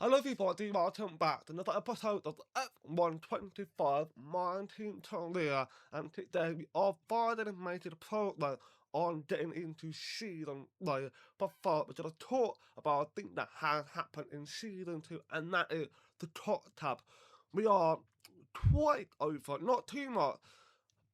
Hello everybody, welcome back to another episode of the F125 My Team Talia, and today we are finally making progress on getting into season 9. But first we're going to talk about a thing that has happened in season 2, and that is the top tab. We are quite over, not too much,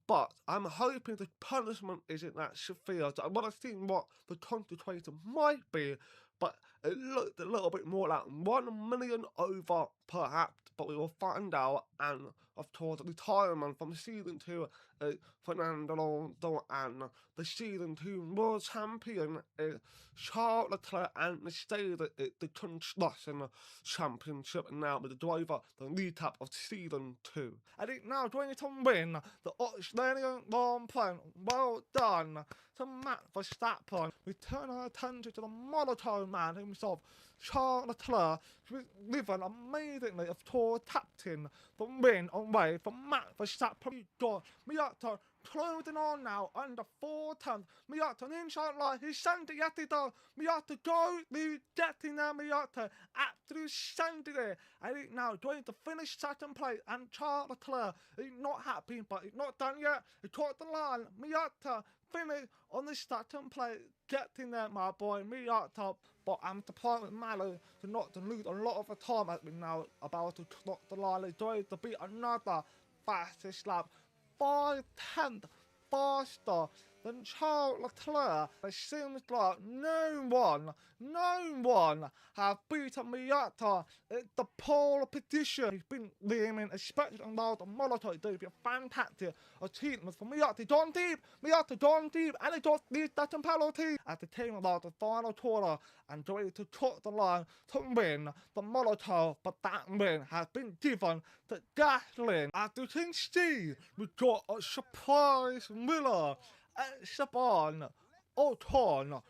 but I'm hoping the punishment isn't that severe. So I want to see what the consequence might be, but it looked a little bit more like 1 million over, perhaps, but we will find out. And of course, retirement from season 2 is Fernando Alonso, and the season 2 world champion is Charles Leclerc, and Mercedes is the construction championship now with the driver, the recap of season 2. And it now going to win the Australian Grand Prix. Well done to Max Verstappen. We turn our attention to the monotone man himself, Charles Leclerc, who is living amazingly of tour captain the win away from Max Verstappen. God, Miata closing on now under 4 times. Miata inside line, he's sending it down. Miata go, he's getting there, Miata absolutely sending it. And he's now going to finish second place, and Charles Leclerc is not happy, but he's not done yet. He caught the line. Miata finish on the second place, getting there, my boy, Miata. But I'm surprised with Malo to lose a lot of the time as we now about to clock the line. He's going to be another fastest lap. 5/10 faster than Charles Leclerc. It seems like no one has beaten Miata at the pole position. He's been leading, especially on the Molotov. It would be a fantastic achievement for Miata. Gone deep, and he got these second penalty at the team of the final quarter and ready to cut the line to win the Molotov. But that win has been given to Gasly. As you can see, we got a surprise winner. Esteban Ocon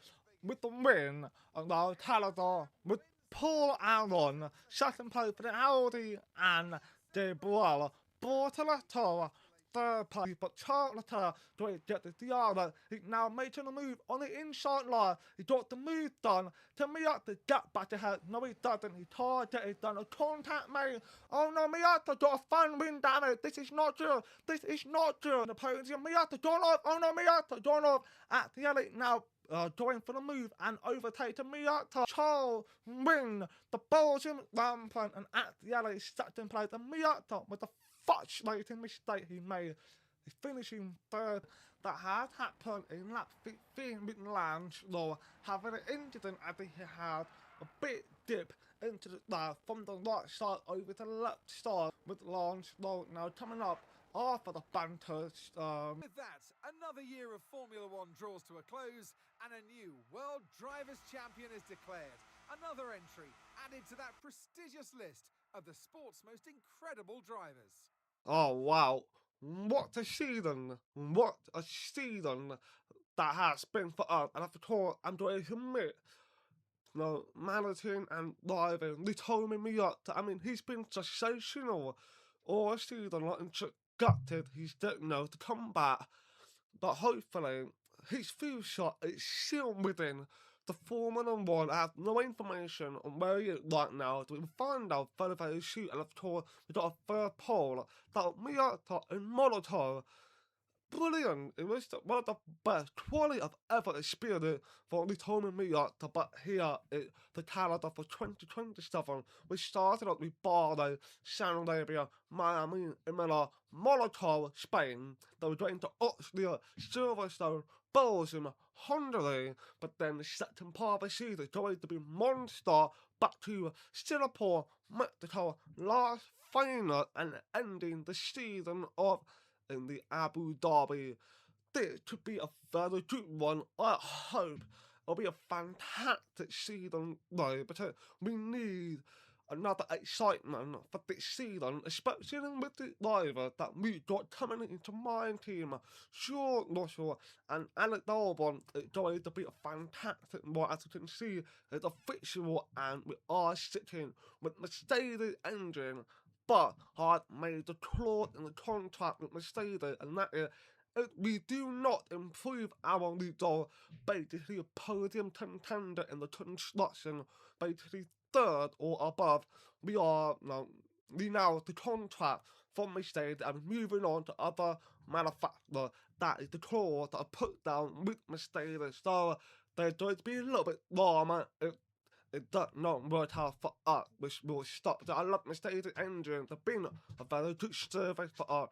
with the win, and now Canada with Paul Albon second place for the Audi, and Gabriel Bortoleto third place. But Charles Leclerc to get the other. He's now making a move on the inside line. He got the move done to Miata, get back ahead. No, he doesn't. He targeted done a contact made. Oh no, Miata got a fun win damage. This is not good. The podium, Miata gone off. Oh no, Miata gone off at the elite now. Going for the move and overtaking Miata. Charles win the Belgian Grand Prix, and at the alley second place, and Miata with the frustrating mistake he made. He's finishing third. That had happened in lap 15 with Lance Law having an incident as he had a bit dip into the from the right side over to the left side with Lance Law now coming up after the banter. With that, another year of Formula One draws to a close and a new World Drivers' Champion is declared. Another entry added to that prestigious list of the sport's most incredible drivers. Oh wow, what a season that has been for us. And of course, I'm going to admit, managing and driving, they told me up. I mean, he's been sensational all season, like, and just gutted he's to come back. But hopefully, his future is still within the Formula One. I have no information on where he is right now. So we will find out very soon. And of course, we got a third pole that Miata and Molotov. Brilliant! It was one of the best quality I've ever experienced for Antonio Miata. But here is the calendar for 2027. We started out with Bahrain, Saudi Arabia, Miami, Imola, Molotov, Spain. Then we're going to Austria, Silverstone, Belgium, Hungary. But then the second part of the season is going to be Monster, back to Singapore, Mexico, last final, and ending the season of in the Abu Dhabi. This could be a very good one. I hope it'll be a fantastic season though, because we need another excitement for this season, especially with the driver that we got coming into my team, George Russell and Alex Albon. It's going to be a fantastic one. As you can see, it's official, and we are sitting with Mercedes engine. But I made the clause in the contract with Mercedes, and that is, if we do not improve our result, basically a podium contender in the construction, basically third or above, we now the contract from Mercedes and moving on to other manufacturer. That is the clause that are put down with Mercedes. So there's going to be a little bit drama. It does not work out for us, which will stop. I love Mercedes engines. They've been a very good service for us.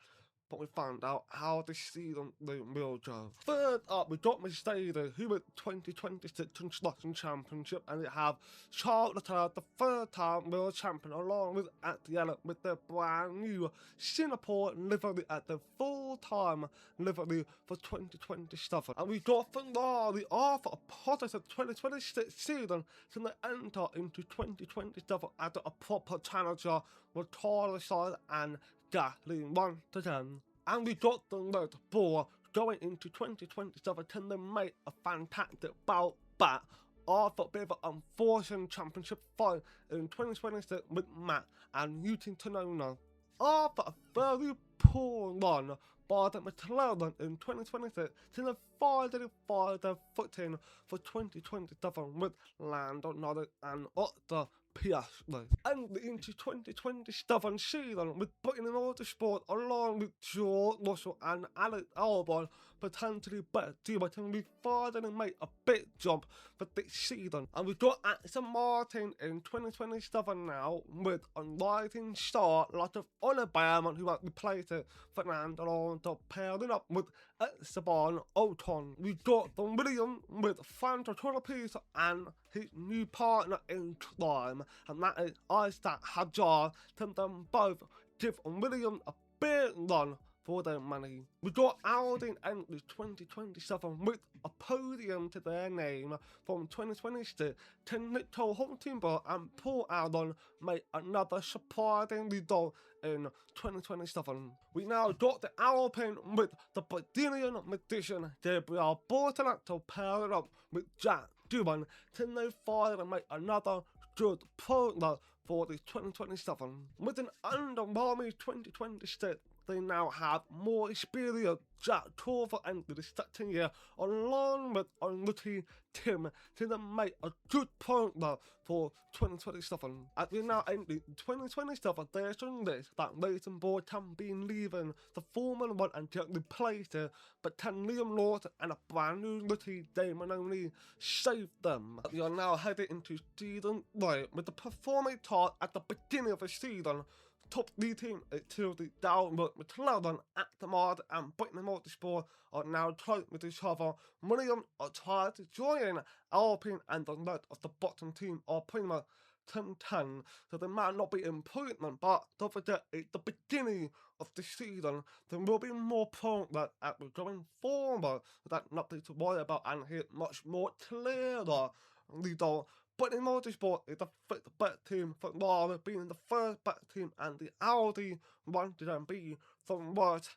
But we found out how this season they will go. Third up, we got Mercedes, who won 2026 Construction Championship, and they have Charles Leclerc, the third time world champion, along with at the end with their brand new Singapore livery at the full-time livery for 2027. And we got Ferrari after a positive 2026 season to they enter into 2027 as a proper challenger with Carlos Sainz and Gasly 1 to 10. And we got the Red Bull going into 2027. Can they make a fantastic bout back after a bit of an unfortunate championship fight in 2026 with Matt and Newton Tanono? After a very poor run by the McLaren in 2026, can they finally find their footing for 2027 with Lando Norris and Otto Piastri. And into 2027 season with Bahrain Motorsport along with George Russell and Alex Albon potentially better deal, but can we finally make a big jump for this season? And we've got Aston Martin in 2027 now with a rising star, a lot of Oliver who has replaced Fernando Alonso, pairing up with Esteban Ocon. We got the Williams with Franco Colapisa and his new partner in crime, and that is Isaac Hadjar. Can them both give Williams a big run for their money. We got Audi in 2027 with a podium to their name from 2026. Can Nico Hulkenberg and Paul Albon make another surprising result in 2027? We now got the Alpine with the Brazilian magician Gabriel Bortoleto paired up with Jack Doohan. Can they finally make another good partner for the 2027? With an underwhelming 2026, they now have more experience. Jack Corver entered the second year along with rookie Tim to make a good partner for 2027. As we now enter 2027, there's a risk that Racing Board can be leaving the Formula 1 and get replaced, but can Liam Lawson and a brand new rookie Damon O'Neill save them? We are now headed into season 9 with the performance chart at the beginning of the season. Top 3 teams until the downward McLaren, Aston Martin and Bahrain Motorsport are now close with each other. Williams are trying to join Alpine, and the rest of the bottom team are pretty much 10-10, so there might not be improvement, but don't forget it's the beginning of the season. There will be more progress as we're going forward, so that's nothing to worry about, and here's much more clearer result. But in Motorsport, it's the fifth best team, Ferrari being the first best team, and the Audi wanted to be the worst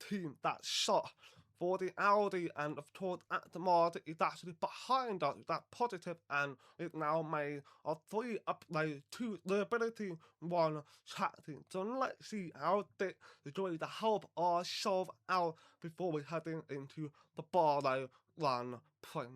team. That's shot for the Audi, and of course, Aston Martin is actually behind us. That's positive, and it now made a 3 upgrade to the ability 1 chatting. So let's see how this is going to help ourselves out before we head into the Bahrain Grand Prix.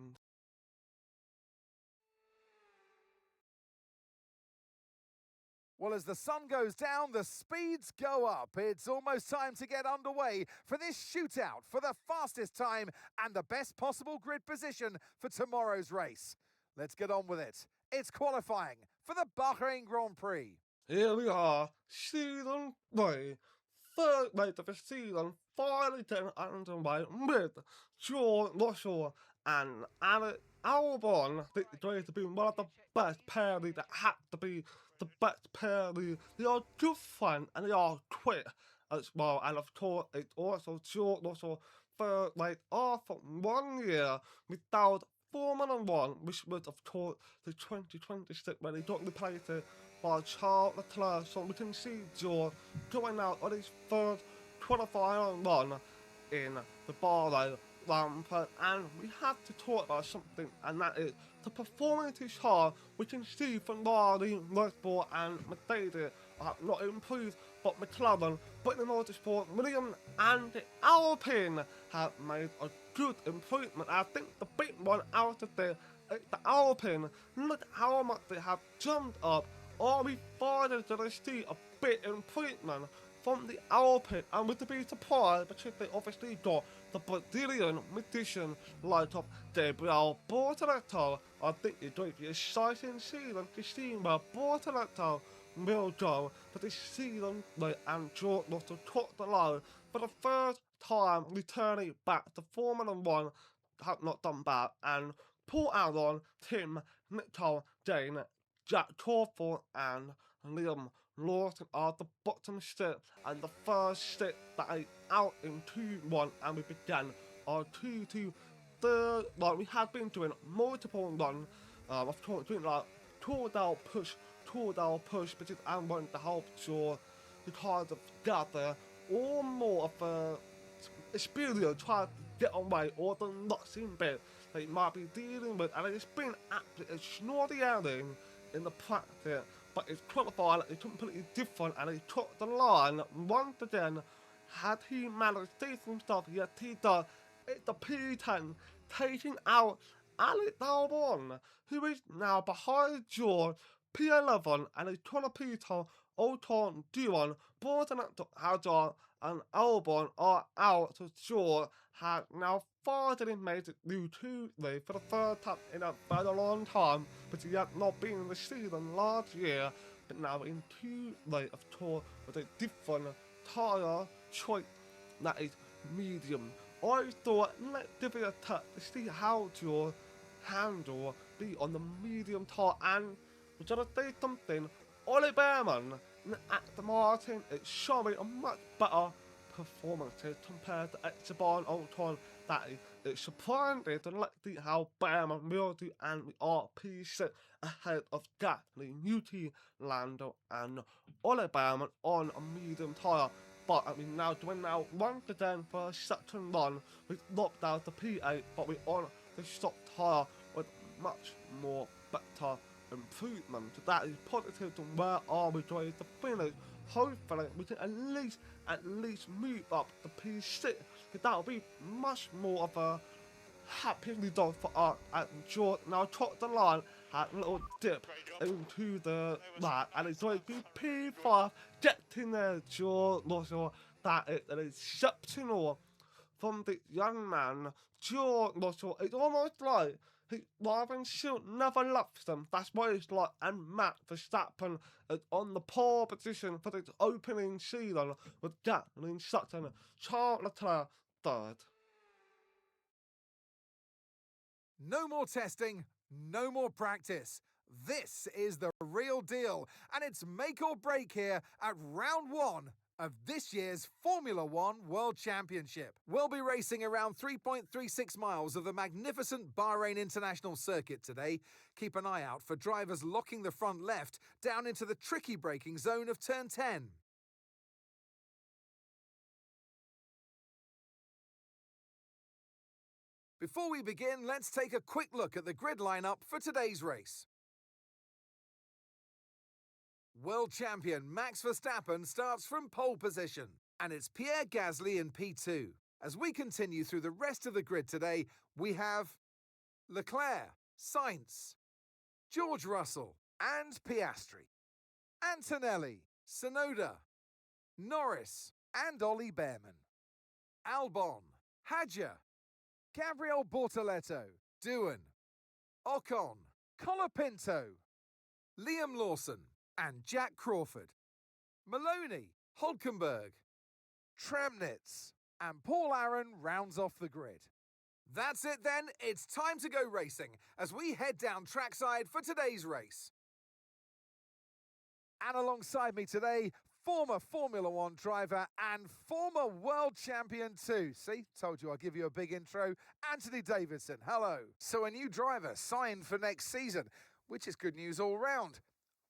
Well, as the sun goes down, the speeds go up. It's almost time to get underway for this shootout for the fastest time and the best possible grid position for tomorrow's race. Let's get on with it. It's qualifying for the Bahrain Grand Prix. Here we are, season 3, third race of the season, finally getting underway with George Russell and Alex Albon. This is going to be one of the best pairs that had to be the best pair. They are good fun and they are quick as well, and of course it's also George Russell third race after 1 year without Formula 1, which was of course the 2026 when he got replaced by Charles Leclerc. So we can see George going out on his third qualifying run in the Bahrain Grand Prix, and we have to talk about something, and that is the performance is hard. We can see Ferrari, Red Bull and Mercedes have not improved, but McLaren, Bahrain Motorsport, Williams and Alpine have made a good improvement. I think the big one out of there the Alpine, look how much they have jumped up. Are we finally going to see a bit improvement from the Alpine? And would be surprised because they obviously got the Brazilian magician like of Gabriel Bortoleto. I think it's going to be an exciting season to see where Bortoleto will go for this season and George Russell topped the line for the first time returning back to Formula 1. Have not done bad, and Paul Albon, Tim, Mitchell, Dane, Jack Crawford, and Liam Lawson are the bottom six, and the first six that are out in 2-1, and we began our 2-2 third. Like we have been doing multiple runs, of course, doing like tour down push, because I'm going to help sure the cars of gather or more of a experience trying to get away all the nuts in bed that you might be dealing with, and it's been absolutely snorting in the practice, but it's qualified, it's completely different, and he took the line once again. Had he managed to do some stuff? Yes, he does. It's the P10 taking out Alex Albon, who is now behind George, P11, and he's trying to P10, Ocon, Duan, Bortoleto, Hazard, and Albon are out, so George has now finally made it through Tuesday for the third time in a very long time, but he had not been in the season last year, but now in Tuesday of tour with a different tyre choice that is medium. I thought, let's give it a touch to see how George handle be on the medium tyre, and we're gonna say something. Ollie Behrman at the Martin is showing a much better performance compared to Esteban Ocon. That is surprising to let's see how Behrman will do, and we are P6 ahead of Gasly, Newty, Lando, and Ollie Behrman on a medium tyre. But I mean, now doing once again for a second run, we've knocked out the P8, but we're on the stock tyre with much more better improvement. So that is positive to where are we going to finish. Hopefully we can at least move up the P6, because that will be much more of a happy result for us. And George now topped the line, had a little dip into the line, and it's going to be P5 getting there. George Russell, that is an exceptional from the young man. George Russell, it's almost like his driving skill never left them. That's what it's like. And Max Verstappen is on the pole position for this opening season with Gasly second, Charles Leclerc third. No more testing, no more practice. This is the real deal, and it's make or break here at round one of this year's Formula One World Championship. We'll be racing around 3.36 miles of the magnificent Bahrain International Circuit today. Keep an eye out for drivers locking the front left down into the tricky braking zone of turn 10. Before we begin, let's take a quick look at the grid lineup for today's race. World champion Max Verstappen starts from pole position, and it's Pierre Gasly in P2. As we continue through the rest of the grid today, we have Leclerc, Sainz, George Russell, and Piastri, Antonelli, Tsunoda, Norris, and Ollie Behrman, Albon, Hadjar, Gabriel Bortoleto, Duan, Ocon, Colapinto, Liam Lawson, and Jack Crawford, Maloney, Hulkenberg, Tramnitz, and Paul Aaron rounds off the grid. That's it then, it's time to go racing as we head down trackside for today's race. And alongside me today, former Formula One driver and former world champion too. See, told you I'd give you a big intro. Anthony Davidson, hello. So a new driver signed for next season, which is good news all round.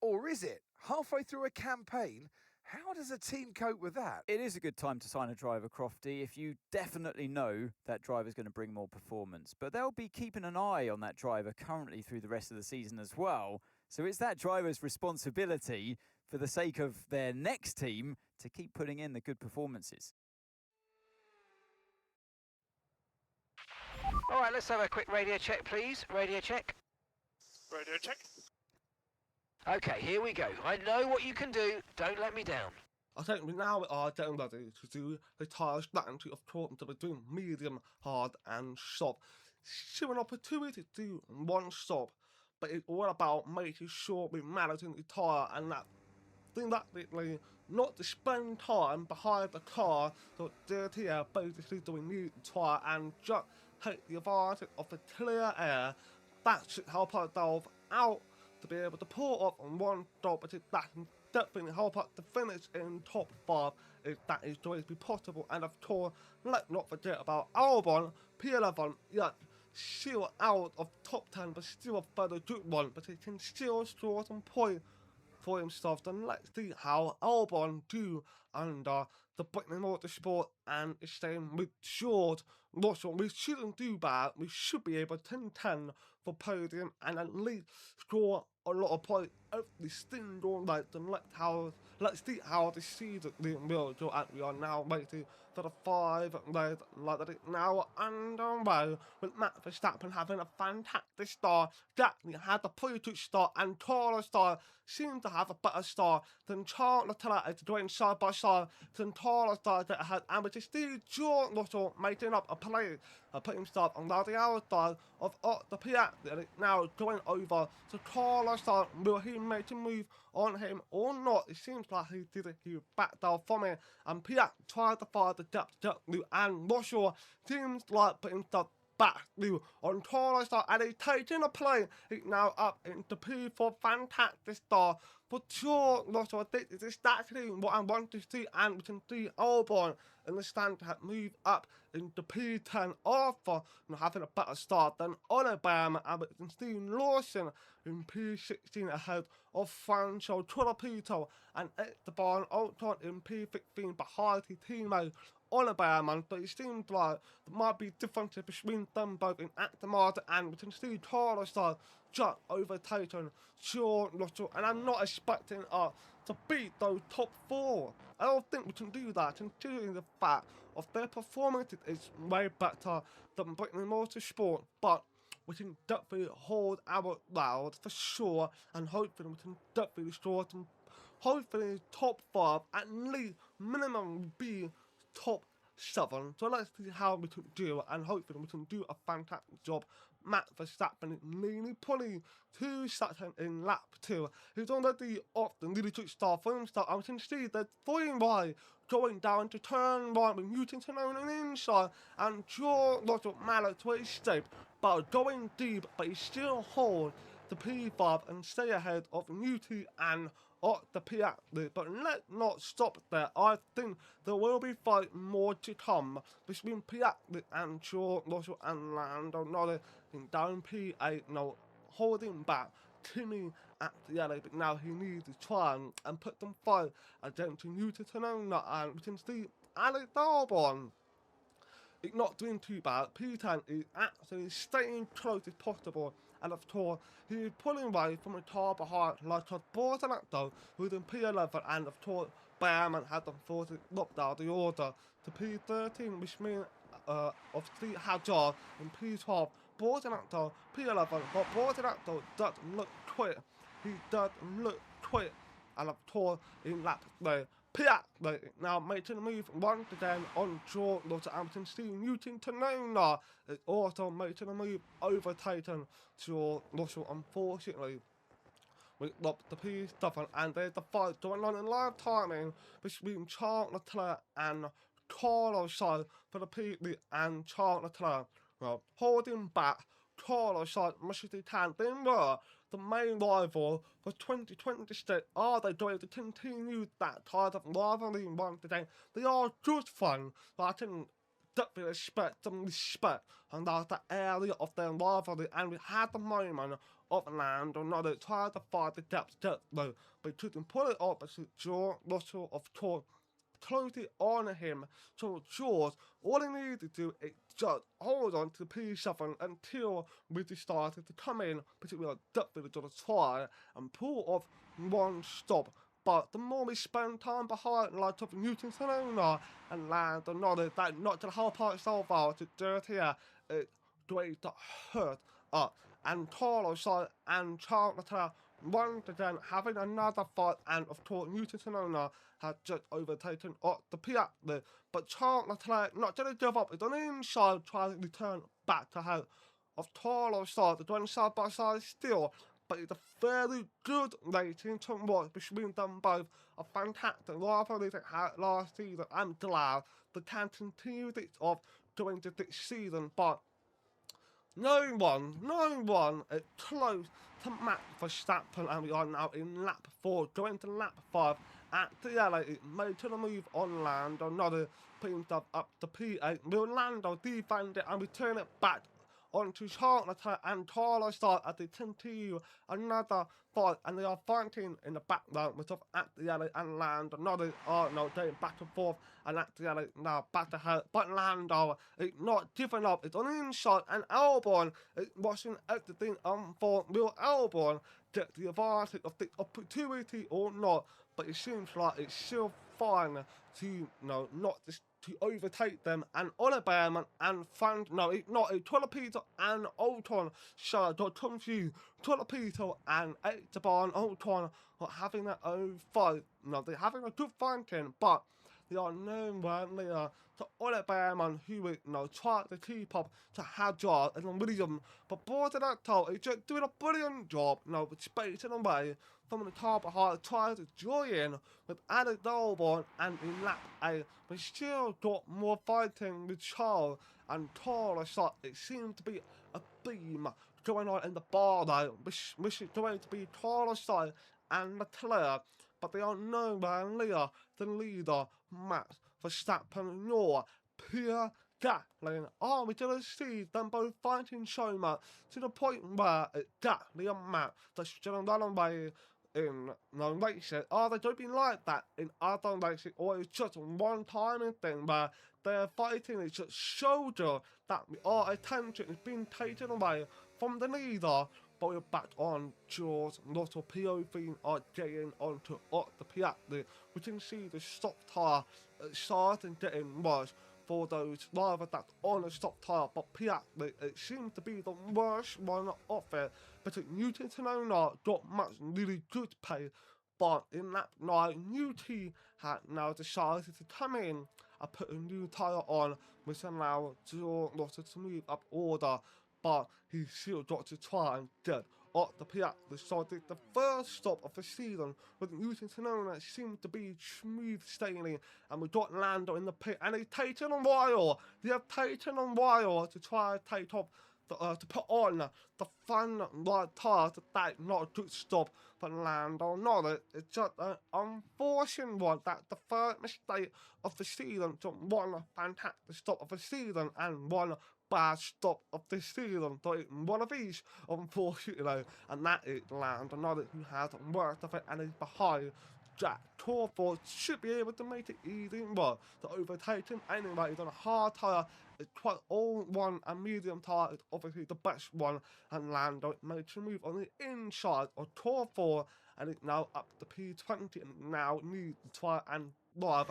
Or is it? Halfway through a campaign? How does a team cope with that? It is a good time to sign a driver, Crofty, if you definitely know that driver's going to bring more performance. But they'll be keeping an eye on that driver currently through the rest of the season as well. So it's that driver's responsibility, for the sake of their next team, to keep putting in the good performances. All right, let's have a quick radio check, please. Radio check. Radio check. Okay, here we go. I know what you can do. Don't let me down. I think we now are getting ready to do the tyre strategy of talking to between medium, hard and soft. Still an opportunity to do one stop, but it's all about making sure we manage the tyre and that thing that not to spend time behind the car so dirty air basically doing new tyre and just take the advantage of the clear air. That should help us delve out to be able to pull off on one stop, but that can definitely help us to finish in top 5 if that is going to be possible. And of course, let's not forget about Albon, P11, yet still out of top 10, but still a further good one, but he can still score some points for himself. Then let's see how Albon do under the Bahrain Motorsport and the same with George Russell. We shouldn't do bad. We should be able to 10-10 for podium and at least score a lot of points every single night. Then let's see how the season will go, and we are now waiting for the 5 days like that is now underway with Max Verstappen having a fantastic start. Definitely had a pretty good start, and Carlos Sainz seemed to have a better start than Charles Leclerc is going side by side than Carlos Sainz that had, and with Steve George Russell making up a play, put himself on the outside of the Piat now going over to Carlos Sainz. Will he make a move on him or not? It seems like he did it. He backed down from it, and Piat tried to fire the depth and Russell seems like putting himself back on Carlos Sainz, and he's taking a play. He's now up into P4. Fantastic start for George Russell. I think this is actually what I want to see, and we can see Albon in the stand to move up into P10 after having a better start than Albon, and we can see Lawson in P16 ahead of Franco Trolopito and Esteban Ocon in P15 behind his teammate Albon. But it seems like there might be differences between them both in Aston Martin, and we can see Carlos Sainz just overtaken George Russell, and I'm not expecting us to beat those top 4. I don't think we can do that, considering the fact of their performance is way better than Bahrain Motorsport, but we can definitely hold our ground for sure, and hopefully we can definitely score some, hopefully top 5, at least minimum be top 7. So let's see how we can do, and hopefully we can do a fantastic job. Max Verstappen nearly pulling 2 seconds in lap 2. He's already off the really good start for himself, and we can see the 3 right going down to turn right with Newton on an inside, and George Russell managed to escape but going deep, but he still holds the P5 and stay ahead of Newton and the Piat. But let's not stop there. I think there will be fight more to come between Piat and George Russell and Lando Norris in down P8 now, holding back Timmy at the alley, but now he needs to try and put them fight against Newton and we can see Alex Albon. It's not doing too bad. P10 is actually staying close as possible, and of course he is pulling away from a car behind like a Bortonacto who's in P11, and of course Bayerman had them forced to knock down the order to P13, which means obviously Hazard in P12, Bortonacto P11, but Bortonacto doesn't look quick. He doesn't look quick, and of course in lap 3. Piat now making a move once again on George Russell, and we can see Newton is also making a move, overtaken George Russell, unfortunately. We got the P7, and there's the fight going on in live timing between Charles Leclerc and Carlos Sainz for the P and Charles Leclerc. Well, holding back Carlos Sainz much as they can. They were the main rival for 2026. Are they going to continue that kind of rivalry once again? They are good fun, but I can definitely expect some respect, and that's the area of their rivalry. And we had the moment of Lando Norris trying to find the depth though, but couldn't pull it off. But George Russell, of course, closely on him. So George, all he needed to do is just hold on to the P7 until we started to come in, but we are definitely going to try and pull off one stop. But the more we spend time behind like of Newton and Lando Norris, that not to help ourselves out to dirty air, it's going to hurt us. and Carlos Sainz and Charles Leclerc once again having another fight, and of course Newton Sonona had just overtaken the Piastri, but Charles Leclerc not going to give up. It's on the inside trying to return back to help of Carlos Sainz. They're going side by side still, but it's a very good rating to watch between them both. A fantastic rivalry they had last season. I'm glad they can continue this off going to this season, but no one is close to Max Verstappen, and we are now in lap 4, going to lap 5 at the LA. It made to the move on Lando, another putting stuff up to P8. Will Lando defend it and return it back onto Charles Leclerc and Carlos Sainz as they continue another fight, and they are fighting in the background with at the LA and Lando. Another going back and forth, and at the LA now back to her, but Lando is not giving up. It's on the inside, and Albon is watching everything unfold. Will Albon get the advantage of the opportunity or not? But it seems like it's still fine to not just to overtake them, and Oliver Behrman and it's not a Tolopito and Ocon, so don't confuse Tolopito and Esteban Ocon are having their own fight. They're having a good fighting, but they are nowhere near to Oliver Behrman, who will try to keep up to Hadjar and Williams, but Bordenatto is just doing a brilliant job, spacing away from the car behind, trying to join with Alex Albon, and in lap 8, we still got more fighting with Charles and Carlos. It seems to be a beam going on in the bar now, which is going to be Carlos and Leclerc, but they are nowhere near the leader, Max Verstappen, nor Pierre Gasly. Are we going to see them both fighting so much to the point where it's Gasly and Max that's going to run away in racing? Are they going to be like that in other races, or it's just a one-time thing where they're fighting? It's just shoulder that our attention is being taken away from the leader. But we're back on George Russell. POV are getting onto the Piastri. We can see the stop tyre starting getting worse for those drivers that's on a stop tyre, but Piastri, it seems to be the worst one of it. But Newton Sonona got much really good pay, but in lap 9, Newty had now decided to come in and put a new tyre on, which allowed George Russell to move up order, but he still got to try and get the Piastri. So the first stop of the season with Newton Sonona seemed to be smooth sailing, and we got Lando in the pit, and it's taken a while. They have taken a while to try and take off to put on the front right tyre to take not a good stop for Lando. It's just an unfortunate one that the first mistake of the season took one fantastic stop of the season and one bad stop of this season, so one of these, unfortunately, and that is Lando, another who has worked of it and is behind Jack. Torford should be able to make it easy work to overtake him anyway. He's on a hard tyre, it's quite old one, and medium tyre is obviously the best one, and Lando made to move on the inside of Torford, and it's now up to P20, and now needs to try and drive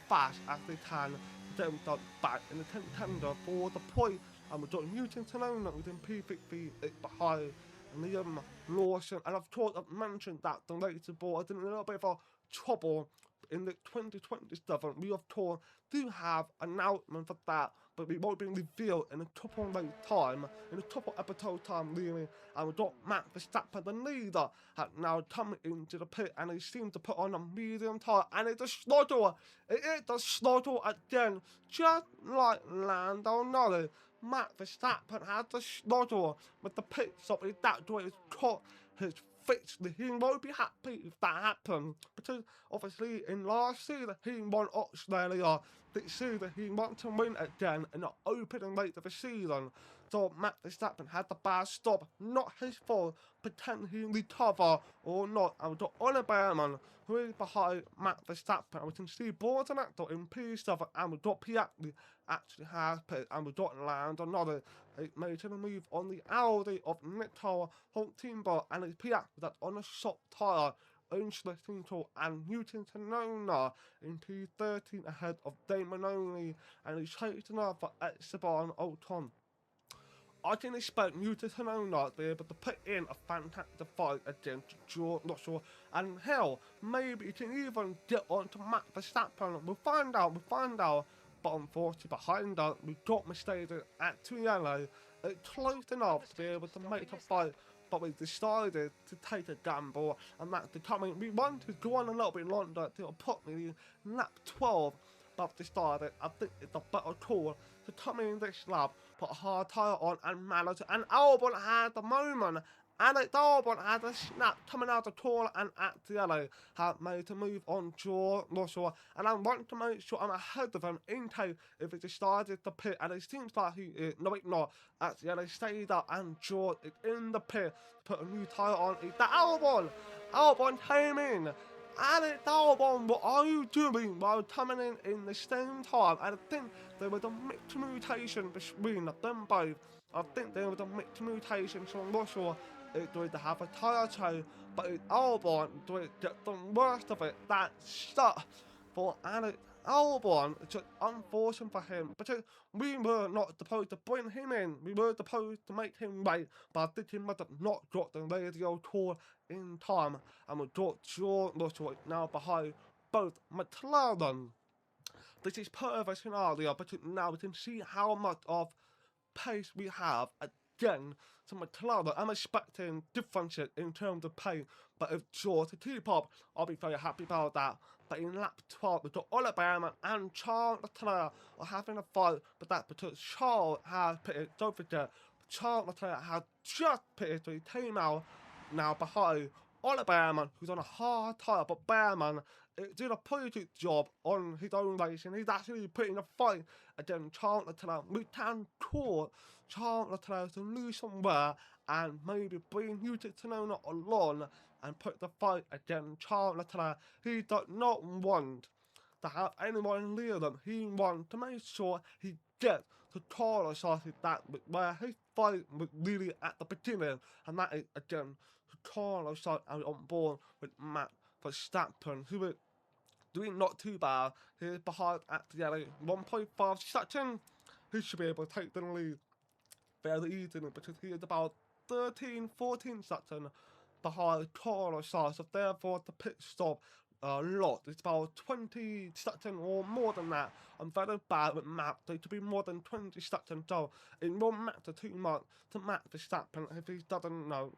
fast as they can. Them back in the contender for the point, and we've got Newton Sonona within P50 behind Liam Lawson, and of course I've mentioned that the rated board is in a little bit of trouble in the 2027. We of course do have an announcement for that, but we won't be revealed in a couple of days time, in a couple of episode time really, and we've got Max Verstappen, the leader, has now come into the pit, and he seems to put on a medium tyre, and it's a slugger. It is a slugger again, just like Lando Norris. Max Verstappen has the slugger with the pit stop. That's where it's caught his fix. He won't be happy if that happens, because obviously in last season he won Australia. This season he wants to win again in the opening race of the season. So Max Verstappen had the bad stop, not his fault, but can he recover or not? And we've got Oliver Behrman, who is behind Max Verstappen, and we can see Bordenatto in P7, and we've got Piastri actually has pit, and we've got Lando another making a move on the Audi of Nico Hulkenberg, and it's Piastri that's on a short tyre, Tinto and Newton Sonona in P13 ahead of Damon Only, and he's chasing up for Esteban Ocon. I can expect you to tonight be able to put in a fantastic fight against George Russell, and hell, maybe you can even get onto Max Verstappen. We'll find out. But unfortunately, behind that, we got Mercedes at 2 yellow. It's close enough to be able to make a fight, but we decided to take a gamble, and that's determined. We wanted to go on a little bit longer to put me in lap 12, but decided I think it's a better call to come in this lap, put a hard tyre on, and manage. And Albon had the moment. Alex Albon had a snap coming out of corner, and at the yellow had made to move on George Russell, and I want to make sure I'm ahead of him in case if he decided to pit, and it seems like he is. No, it's not. At the yellow stayed up, and George is in the pit to put a new tyre on. It's the Albon! Albon came in! Alex Albon, what are you doing while coming in the same time? And I think there was a mixed mutation between them both. I think there was a mixed mutation from Russell. It did to have a tyre change, but in Albon did get the worst of it. That stuff for Alex Albon. It's just unfortunate for him, because we were not supposed to bring him in. We were supposed to make him wait, but I think he must have not got the radio call in time, and we got George Russell now behind both McLaren. This is perfect scenario, but now we can see how much of pace we have again. So McLaren, I'm expecting differences in terms of pace, but if George to keep up, I'll be very happy about that. But in lap 12, we've got Albon and Charles Leclerc are having a fight, but that's because Charles has pitted. Don't forget, Charles Leclerc has just pitted, so he came out now behind Albon, who's on a hard tyre, but Behrman did a pretty good job on his own racing. He's actually putting a fight against Charles Leclerc. We can call Charles Leclerc to lose somewhere and maybe bring Yuki Tsunoda along and put the fight against Charles Leclerc. He does not want to have anyone near them. He wants to make sure he gets to Carlos that where his fight was really at the beginning, and that is again to Carlos and on board with Max Verstappen, who is doing not too bad. He's behind at the yellow 1.5 seconds. He should be able to take the lead fairly easily, because he is about 13-14 seconds behind Carlos, so therefore the pit stop a lot. It's about 20 seconds or more than that. I'm very bad with math. They to be more than 20 seconds, so it won't matter too much to Max Verstappen if he doesn't know.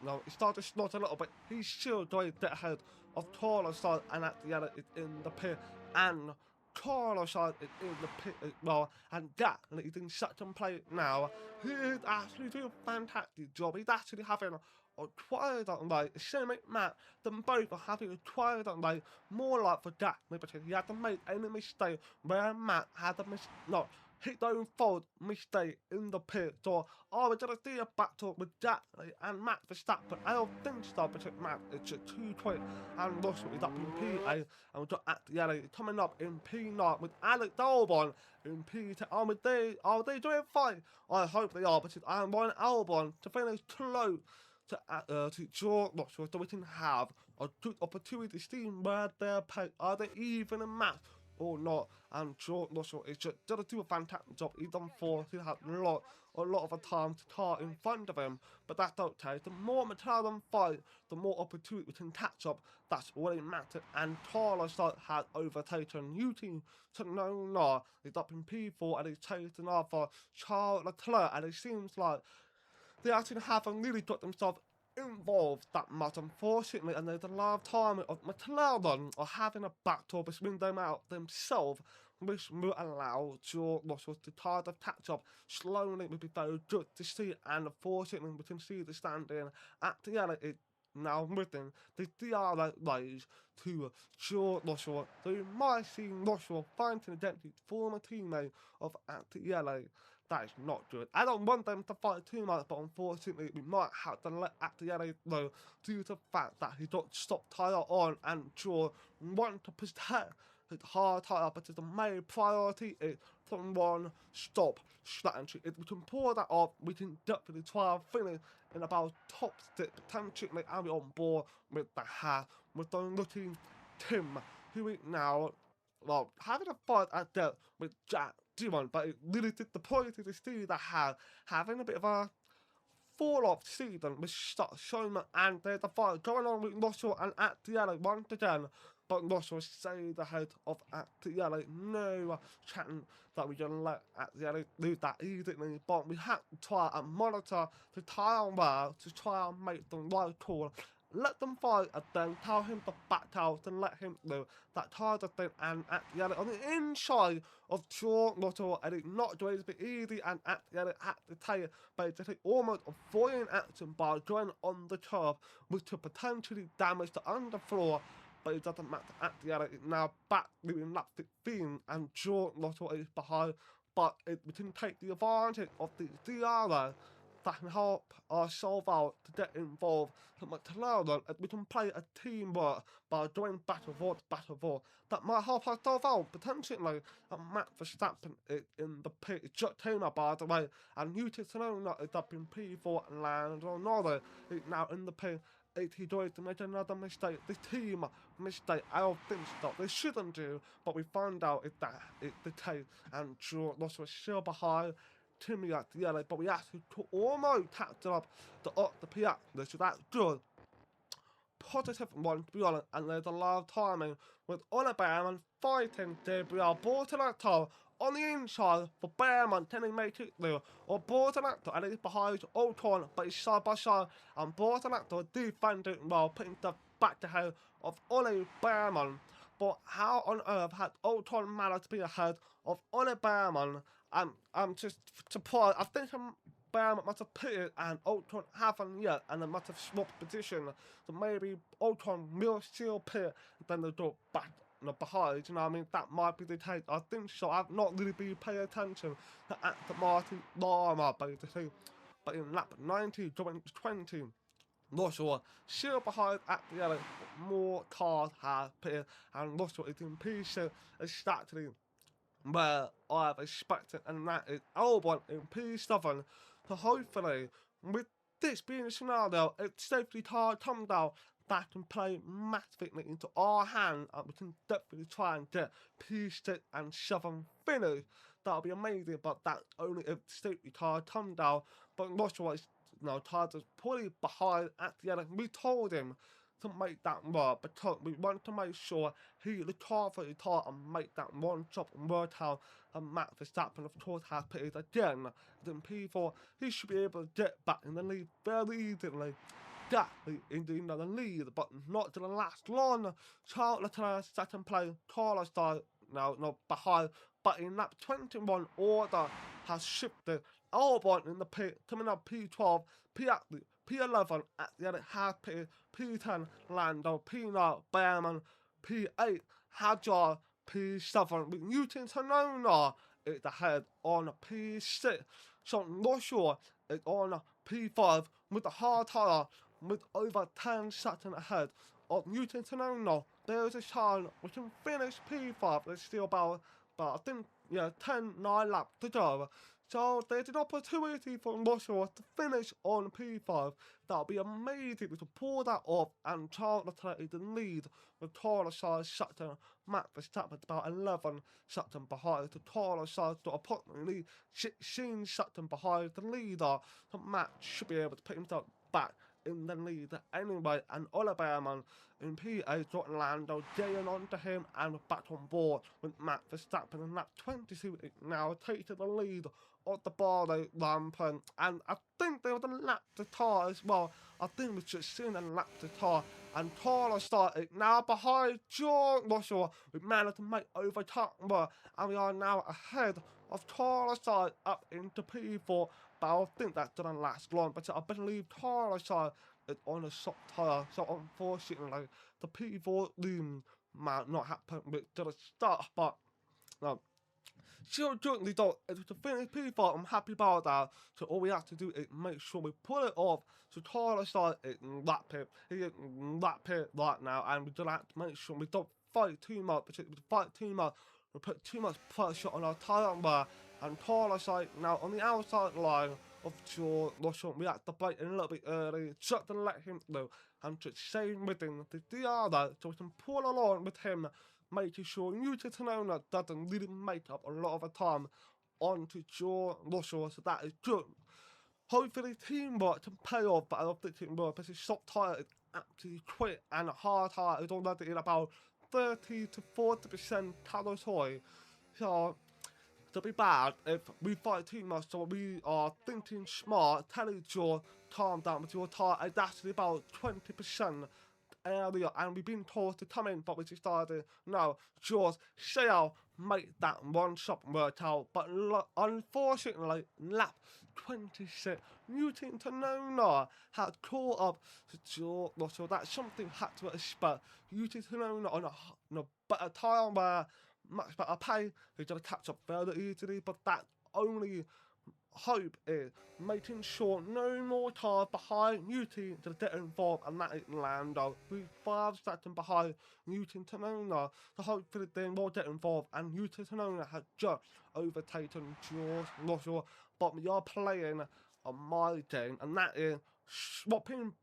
No, he started to snort a little bit. He's still going to get ahead of Carlos, and at the end it's in the pit, and Carlos is in the pit as well, and that is in second place now. He's actually doing a fantastic job. He's actually having a quiet rate, same like Matt, them both are having a quiet rate, more like for Jack, because he had to make any mistake where Matt had a his own fault mistake in the pit. So are we gonna see a battle with Jack and Matt Verstappen? I don't think so, because Matt is just too quick, and Russell is up in P8, and we've got at the yellow coming up in P9 with Alex Albon in P10. Are they doing fine? I hope they are, because I want Albon to finish close to George Russell, so we can have a good opportunity to see where they're paid. Are they even a match or not? And George Russell is just gonna do a fantastic job. He's done fourth. He had a lot of a time to car in front of him, but that's okay. The more McLaren fight, the more opportunity we can catch up. That's all it matters. And Carlos has overtaken Yuki Tsunoda. He's up in P4, and he's chasing after Charles Leclerc, and it seems like they actually haven't really got themselves involved that much, unfortunately, and there's a lot of time of McLaren are having a battle between them out themselves, which will allow George Russell to try to catch up slowly. It would be very good to see, and unfortunately we can see the standing at the end. It now within the DRA race to George Russell. So you might see Russell fighting against his former teammate of at the yellow. That is not good. I don't want them to fight too much, but unfortunately we might have to let Actielli know due to the fact that he got stop tyre on, and George want to protect his hard tyre, but the main priority is from one stop strategy. If we can pull that off, we can definitely try and finish in about top 6, potentially, and we're on board with the hat, with the looking Tim, who is now, well, having a fight at depth with Jack doing, but it really disappointed to see that having a bit of a fall-off season with Showman and there's a fight going on with Russell and Attielli once again, but Russell stayed ahead of Attielli. No chance that we're going to let Attielli lose that easily, but we have to try and monitor to try and well, to try and make the right call. Let them fight and then tell him to back out and let him know that Tyler thing and Attielli on the inside of George Russell, and it's not going to be easy, and Attielli had to take basically almost avoiding action by going on the curb, which could potentially damage the underfloor. But it doesn't matter. Attielli is now back moving lap 16 and George Russell is behind. But we can take the advantage of the DRO that can help us solve out to get involved so much to learn, and we can play a teamwork by doing battle forward. That might help us solve out potentially. And Matt Verstappen is in the pit. It's just Taylor, by the way, and Yuki Tsunoda is up in P4 and Lando Norris is now in the pit. If he does to make another mistake, this team mistake, I don't think so. They shouldn't do, but we found out if that is the case, and George Russell is still behind Timmy at the yellow, but we actually almost tapped up the Piazza, so that's good. Positive one, to be honest, and there's a lot of timing with Oliver Behrman fighting Gabriel Bortoletto on the inside for Behrman, can he make it through? Or Bortoletto, and he's behind Ocon, but he's side by side, and Bortoletto defending well, putting the back ahead of Oliver Behrman. But how on earth had Ocon managed to be ahead of Oliver Behrman? I'm just surprised. I think Behrman must have pitted and Ocon haven't yet, and they must have swapped position. So maybe Ocon will still pit, then they'll go back behind. You know what I mean? That might be the case. I think so. I've not really been paying attention to Aston Martin Llama, basically. But in lap 19, going to 20, Russell still behind at the yellow, but more cars have pitted, and Russell is in P6 exactly where I've expected, and that is Albon in P7. So hopefully, with this being a scenario, if safety car comes out, that can play massively into our hand, and we can definitely try and get P6 and 7 finish. That'll be amazing, but that's only if the safety car comes down. But Russell is, Tyler's probably behind at the end. We told him to make that work because we want to make sure he the car for the car and make that one job and work out. And Matt Verstappen, of course, has pitted again. Then P4, he should be able to get back in the lead very easily. Exactly in the lead, but not to the last long. Charles Leclerc second place, Carlos now behind, but in lap 21 order has shifted. Albon in the pit, coming up P12, P11 at the end, has pitted, P10 Lando, P9 Behrman, P8 Hadjar, P7 with Newton Tsunoda is ahead on P6. So Russell is on P5 with the hard tire with over 10 seconds ahead of Newton Tsunoda. There's a chance we can finish P5. There's still about I think 9 laps to go. So there's an opportunity for Russell to finish on P5. That'll be amazing to pull that off, and Charles Leclerc is the lead with Carlos Sainz second. Matt Verstappen about 11 seconds behind. So Carlos Sainz got approximately 16 seconds behind the leader. So Matt should be able to put himself back in the lead anyway, and Oliver Behrman in P8 got Lando getting onto him and back on board with Matt Verstappen, and lap 22 is now taking the lead of the Bahrain Grand Prix, and I think there was a lap to tar as well. I think we've just seen a lap to tar, and Carlos started now behind George Russell. We've managed to make overtake, and we are now ahead of Carlos up into P4. But I think that didn't last long, but I believe Carlos is on a soft tyre, so unfortunately the P4 loom might not happen with the start, but no. Still jointly though, to finish P4, I'm happy about that. So all we have to do is make sure we pull it off. So Carlos is in that pit. He is in that pit right now, and we just have to make sure we don't fight too much, because if we fight too much, we put too much pressure on our tyre wear. And Carlos now on the outside line of George Russell. We have to break in a little bit early just to let him know, and to stay within the DRO so we can pull along with him, making sure Yuki Tsunoda doesn't really make up a lot of the time onto George Russell, so that is good. Hopefully teamwork can pay off, but I don't think it will, because his shop tire is absolutely quick and hard tire is already in about 30 to 40% territory. So it'll be bad if we fight too much, so we are thinking smart, telling George, calm down with your tire, it's actually about 20% area, and we've been told to come in, but we decided, no, George, say I'll make that one shot work out, but unfortunately, lap 26, Newton Tsunoda had caught up to George Russell. That's something had to expect. Newton Tsunoda on a better tire where much better pay, he's going to catch up fairly easily, but that only hope is making sure no more cars behind Newton to get involved, and that is Lando. We're 5 seconds behind Newton Tsunoda, so hopefully they will get involved, and Newton Tsunoda has just overtaken George Russell, but we are playing a my game, and that is swapping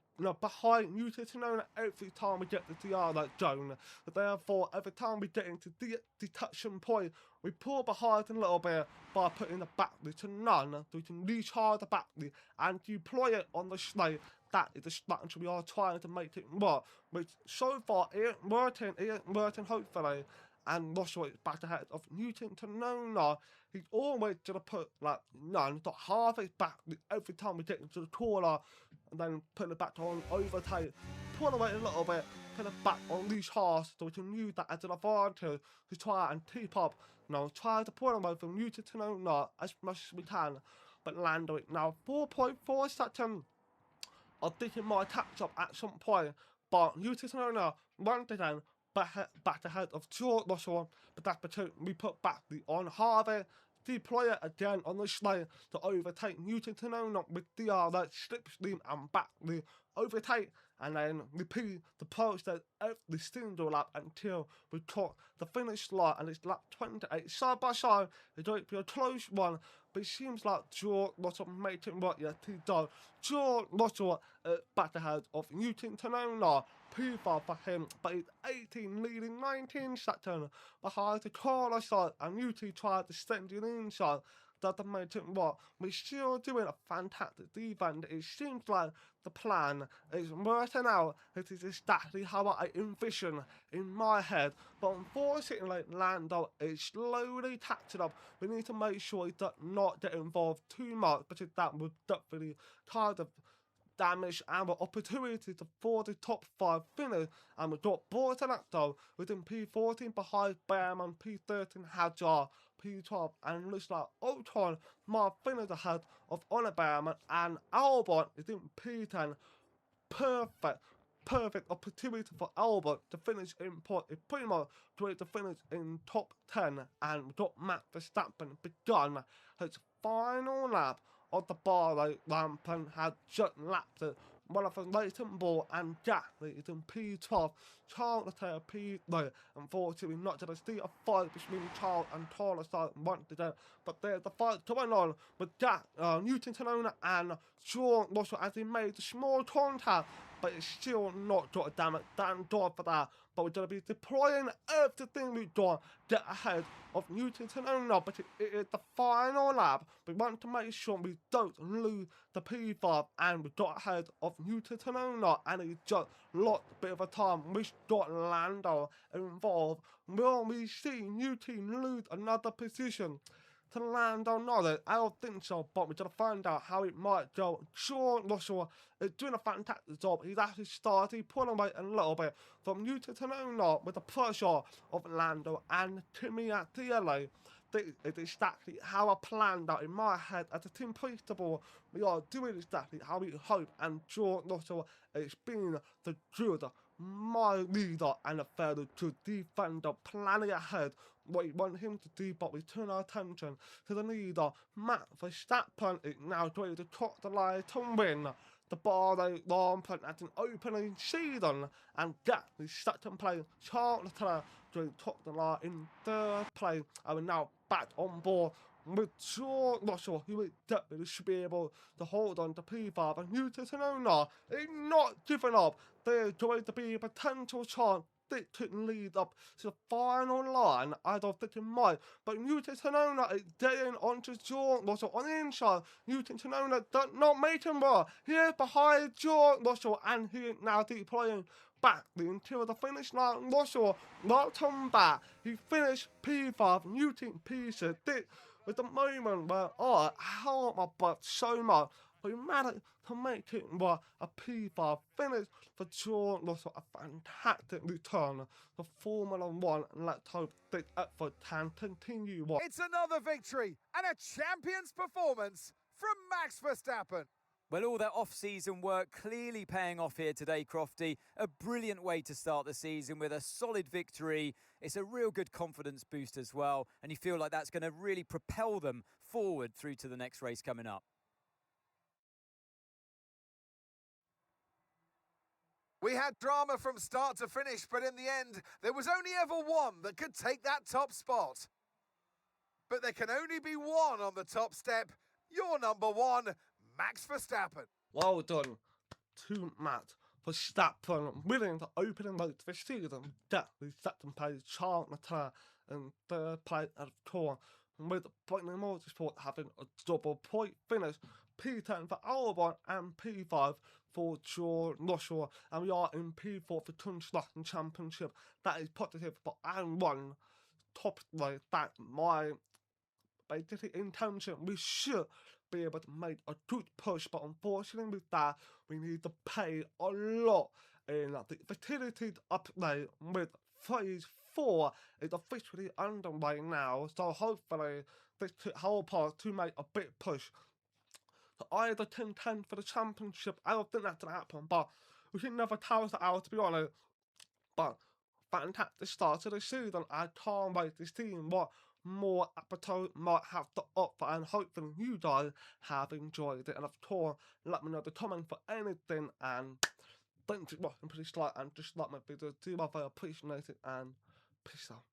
behind Newton Tsunoda every time we get to the like zone. So therefore, every time we get into the detection point, we pull behind a little bit by putting the battery to none, so we can recharge the battery and deploy it on the slate. That is the strategy we are trying to make it work, which so far isn't working hopefully. And Russell is back ahead of Newton Tsunoda. He's always going to put like none, not half his battery every time we get into the corner, and then put it back on overtake, pull away a little bit, put it back on loose harsh, so we can use that as an advantage to try and keep up. Try to pull away from Newton Tsunoda as much as we can, but Lando it now 4.4 seconds. I think he might catch up at some point, but Newton Tsunoda once again back ahead of George Russell, but that's because we put battery on Harvey, deploy it again on the slate to overtake Newton Tsunoda with the slipstream and battery overtake, and then repeat the process every single lap until we caught the finish line, and it's lap 28 side by side. It's going to be a close one, but it seems like George Russell made it work. Yes, he does. George Russell back ahead of Newton Tsunoda. P5 for him, but he's 18, leading 19 seconds behind the corner side, and Newton tried to send it inside. Doesn't make it work. We're still doing a fantastic defense. It seems like the plan is working out. It is exactly how I envision in my head, but unfortunately Lando is slowly catching up. We need to make sure he does not get involved too much, because that would definitely kind of damage our opportunity to for the top 5 finish, and we got Bortonacto within P14 behind Behrman, P13 Hadjar, P12, and looks like Ocon might finish ahead of Oliver Behrman, and Albon is in P10. Perfect opportunity for Albon to finish in point. It's pretty much going to finish in top 10, and we got Max Verstappen begun his final lap of the Bahrain Grand Prix, had just lapped it. One of the Leighton Ball and Gasly is in P12. Charles Leclerc P9. Unfortunately, not going to see a fight between Charles and Carlos once again, but there's the fight going on with Newton Tsunoda and George Russell as he made a small contact, but it's still not got a damage. Thank God for that. But we're going to be deploying everything we've got, get ahead of Newton Tsunoda, but it is the final lap. We want to make sure we don't lose the P5, and we got ahead of Newton Tsunoda, and he just lost a bit of a time. We got Lando involved. Will we see Newton lose another position to Lando Norris? I don't think so, but we're going to find out how it might go. George Russell is doing a fantastic job. He's actually started pulling away a little bit from Newton Tsunoda with the pressure of Lando and Kimi at DLA. This is exactly how I planned out in my head as a team principal. We are doing exactly how we hope, and George Russell is being the good, my leader, and a fairly good defender, planning ahead what we want him to do, but we turn our attention to the leader. Max Verstappen is now going to cross the line to win the Bahrain Grand Prix at an opening season, and that is second place. Charles Leclerc going to top the line in third place, and we're now back on board with George Russell, who is definitely should be able to hold on to P5, and Newton Tsunoda is not giving up. There's going to be a potential chance stick to lead up to the final line as of thinking might, but Newton Sonona is getting onto George Russell on the inside. Newton Sonona does not make him well. He is behind George Russell and he is now deploying back until the finish line. Russell not come back. He finished P5, Newton P6. This was the moment where I held my breath so much. But he managed to make it a P5 finish for George Russell, a fantastic return to Formula 1, and let's hope this effort can continue on. It's another victory and a champion's performance from Max Verstappen. Well, all that off-season work clearly paying off here today, Crofty. A brilliant way to start the season with a solid victory. It's a real good confidence boost as well, and you feel like that's going to really propel them forward through to the next race coming up. We had drama from start to finish, but in the end, there was only ever one that could take that top spot. But there can only be one on the top step. Your number one, Max Verstappen. Well done to Max Verstappen, winning the opening race this season. That is second place, Charles Leclerc in third place at the tour. And with Bahrain Motorsport having a double point finish, P10 for Albon and P5 for George Russell, and we are in P4 for Construction Championship. That is positive, but I won top race. That's my basic intention. We should be able to make a good push, but unfortunately with that, we need to pay a lot in the facilities upgrade with phase 4 is officially underway now, so hopefully this could help us to make a big push to either contend for the championship. I don't think that's going to happen, but we can never tell us that out, to be honest. But fantastic start to the season. I can't wait to see what more episodes might have to offer, and hopefully you guys have enjoyed it. And of course, let me know in the comments for anything, and thanks for watching, please like and dislike my videos. Do I very appreciate it, and peace out.